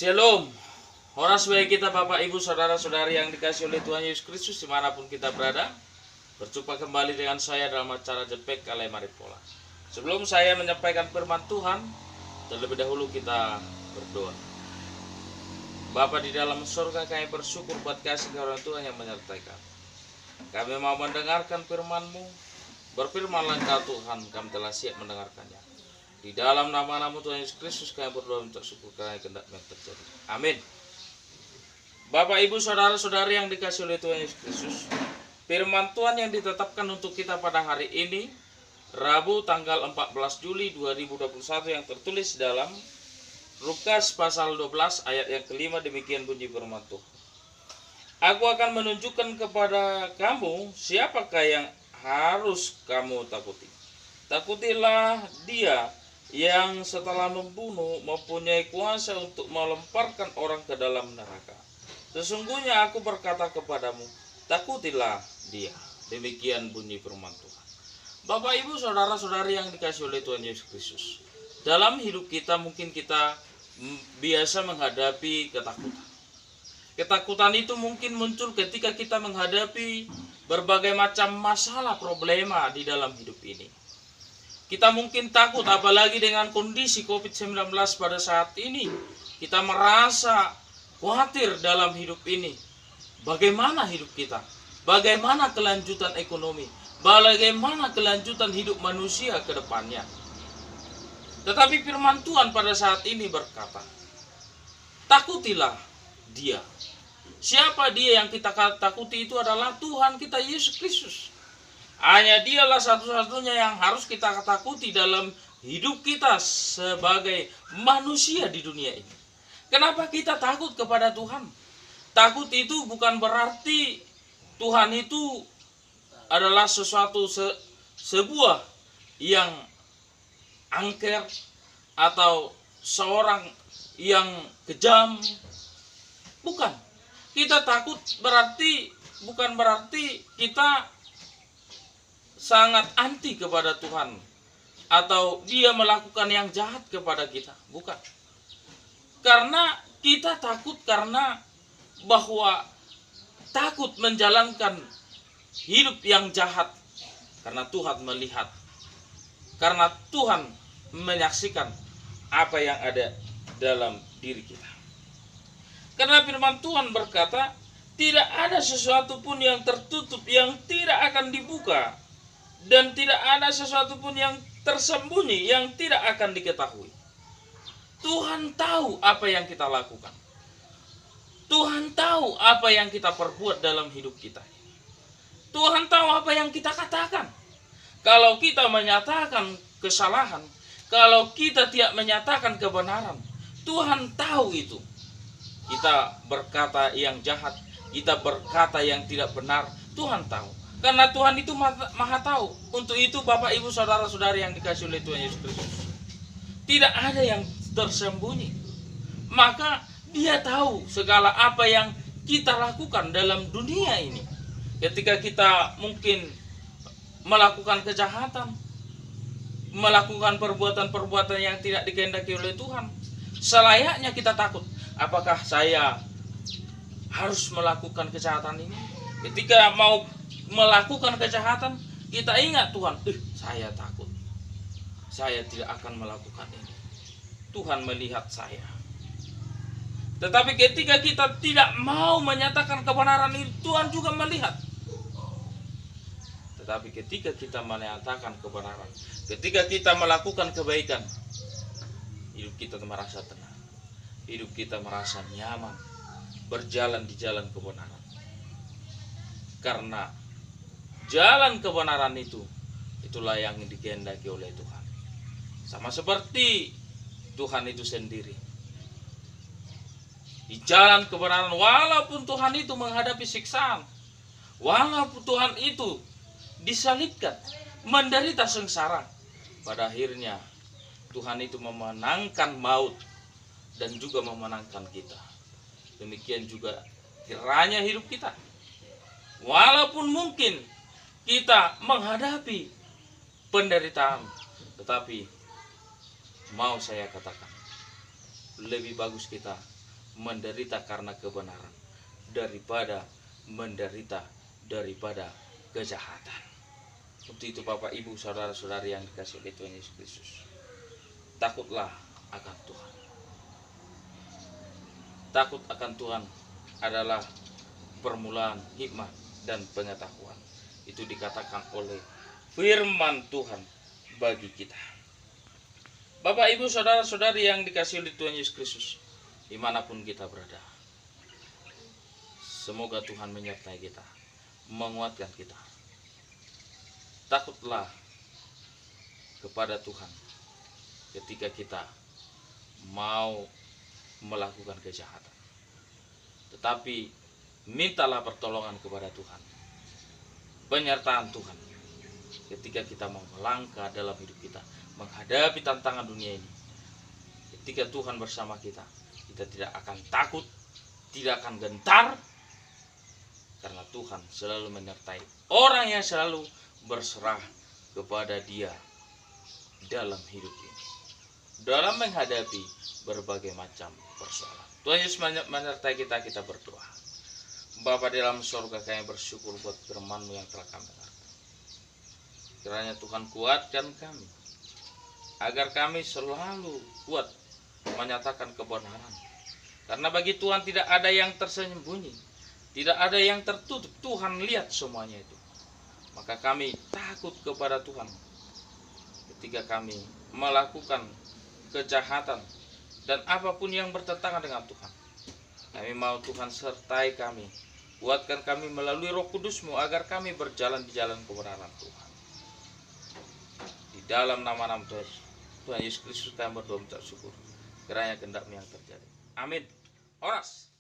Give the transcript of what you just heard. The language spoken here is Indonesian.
Shalom. Horas sebagai kita Bapak Ibu Saudara-saudari yang dikasih oleh Tuhan Yesus Kristus dimanapun kita berada. Berjumpa kembali dengan saya dalam acara Jepek Kalai Maripola. Sebelum saya menyampaikan firman Tuhan, terlebih dahulu kita berdoa. Bapa di dalam surga, kami bersyukur buat kasih karunia Tuhan yang menyertai kami. Kami mau mendengarkan firman-Mu. Berfirmanlah Engkau Tuhan, kami telah siap mendengarkannya. Di dalam nama-Nama Tuhan Yesus Kristus kami berdoa minta syukur karena kehendak yang terjadi. Amin. Bapak Ibu Saudara-saudari yang dikasih oleh Tuhan Yesus Kristus, firman Tuhan yang ditetapkan untuk kita pada hari ini, Rabu tanggal 14 Juli 2021 yang tertulis dalam Lukas pasal 12 ayat yang kelima, demikian bunyi firman Tuhan. Aku akan menunjukkan kepada kamu siapakah yang harus kamu takuti. Takutilah Dia yang setelah membunuh mempunyai kuasa untuk melemparkan orang ke dalam neraka. Sesungguhnya aku berkata kepadamu, takutilah Dia. Demikian bunyi firman Tuhan. Bapak Ibu Saudara-saudari yang dikasih oleh Tuhan Yesus Kristus, dalam hidup kita mungkin kita biasa menghadapi ketakutan. Ketakutan itu mungkin muncul ketika kita menghadapi berbagai macam masalah, problema di dalam hidup ini. Kita mungkin takut apalagi dengan kondisi COVID-19 pada saat ini. Kita merasa khawatir dalam hidup ini. Bagaimana hidup kita? Bagaimana kelanjutan ekonomi? Bagaimana kelanjutan hidup manusia ke depannya? Tetapi firman Tuhan pada saat ini berkata, takutilah Dia. Siapa Dia yang kita takuti? Itu adalah Tuhan kita Yesus Kristus. Hanya Dialah satu-satunya yang harus kita takuti dalam hidup kita sebagai manusia di dunia ini. Kenapa kita takut kepada Tuhan? Takut itu bukan berarti Tuhan itu adalah sesuatu sebuah yang angker atau seorang yang kejam. Bukan. Kita takut bukan berarti kita sangat anti kepada Tuhan atau Dia melakukan yang jahat kepada kita. Bukan. Karena kita takut karena bahwa takut menjalankan hidup yang jahat karena Tuhan melihat. Karena Tuhan menyaksikan apa yang ada dalam diri kita. Karena firman Tuhan berkata, tidak ada sesuatu pun yang tertutup yang tidak akan dibuka. Dan tidak ada sesuatu pun yang tersembunyi yang tidak akan diketahui. Tuhan tahu apa yang kita lakukan. Tuhan tahu apa yang kita perbuat dalam hidup kita. Tuhan tahu apa yang kita katakan. Kalau kita menyatakan kesalahan, kalau kita tidak menyatakan kebenaran, Tuhan tahu itu. Kita berkata yang jahat, kita berkata yang tidak benar, Tuhan tahu. Karena Tuhan itu maha tahu. Untuk itu Bapak Ibu Saudara-saudari yang dikasih oleh Tuhan Yesus Kristus, tidak ada yang tersembunyi. Maka Dia tahu segala apa yang kita lakukan dalam dunia ini. Ketika kita mungkin melakukan kejahatan, melakukan perbuatan-perbuatan yang tidak dikehendaki oleh Tuhan, selayaknya kita takut. Apakah saya harus melakukan kejahatan ini? Ketika mau melakukan kejahatan, kita ingat Tuhan, saya takut. Saya tidak akan melakukan ini. Tuhan melihat saya. Tetapi ketika kita tidak mau menyatakan kebenaran ini, Tuhan juga melihat. Tetapi ketika kita menyatakan kebenaran, ketika kita melakukan kebaikan, hidup kita merasa tenang. Hidup kita merasa nyaman. Berjalan di jalan kebenaran. Karena jalan kebenaran itulah yang dikehendaki oleh Tuhan. Sama seperti Tuhan itu sendiri. Di jalan kebenaran, walaupun Tuhan itu menghadapi siksaan, walaupun Tuhan itu disalibkan, menderita sengsara, pada akhirnya Tuhan itu memenangkan maut dan juga memenangkan kita. Demikian juga kiranya hidup kita. Walaupun mungkin kita menghadapi penderitaan, tetapi mau saya katakan, lebih bagus kita menderita karena kebenaran daripada menderita daripada kejahatan. Untuk itu Bapak Ibu saudara-saudari yang dikasihi oleh Tuhan Yesus Kristus, takutlah akan Tuhan. Takut akan Tuhan adalah permulaan hikmat dan pengetahuan. Itu dikatakan oleh firman Tuhan bagi kita. Bapak Ibu saudara-saudari yang dikasihi oleh Tuhan Yesus Kristus, dimanapun kita berada, semoga Tuhan menyertai kita, menguatkan kita. Takutlah kepada Tuhan ketika kita mau melakukan kejahatan, tetapi mintalah pertolongan kepada Tuhan, penyertaan Tuhan ketika kita mau melangkah dalam hidup kita, menghadapi tantangan dunia ini. Ketika Tuhan bersama kita, kita tidak akan takut, tidak akan gentar, karena Tuhan selalu menyertai orang yang selalu berserah kepada Dia dalam hidup ini, dalam menghadapi berbagai macam persoalan. Tuhan Yesus menyertai kita. Kita berdoa. Bapa di dalam surga, kami bersyukur buat firman-Mu yang telah kami dengarkan. Kiranya Tuhan kuatkan kami, agar kami selalu kuat menyatakan kebenaran. Karena bagi Tuhan tidak ada yang tersembunyi, tidak ada yang tertutup. Tuhan lihat semuanya itu. Maka kami takut kepada Tuhan ketika kami melakukan kejahatan dan apapun yang bertentangan dengan Tuhan. Kami mau Tuhan sertai kami, kuatkan kami melalui Roh Kudus-Mu agar kami berjalan di jalan kebenaran Tuhan. Di dalam nama-nama Tuhan Yesus Kristus kami berdoa minta syukur. Kiranya kehendak-Mu yang terjadi. Amin. Oras.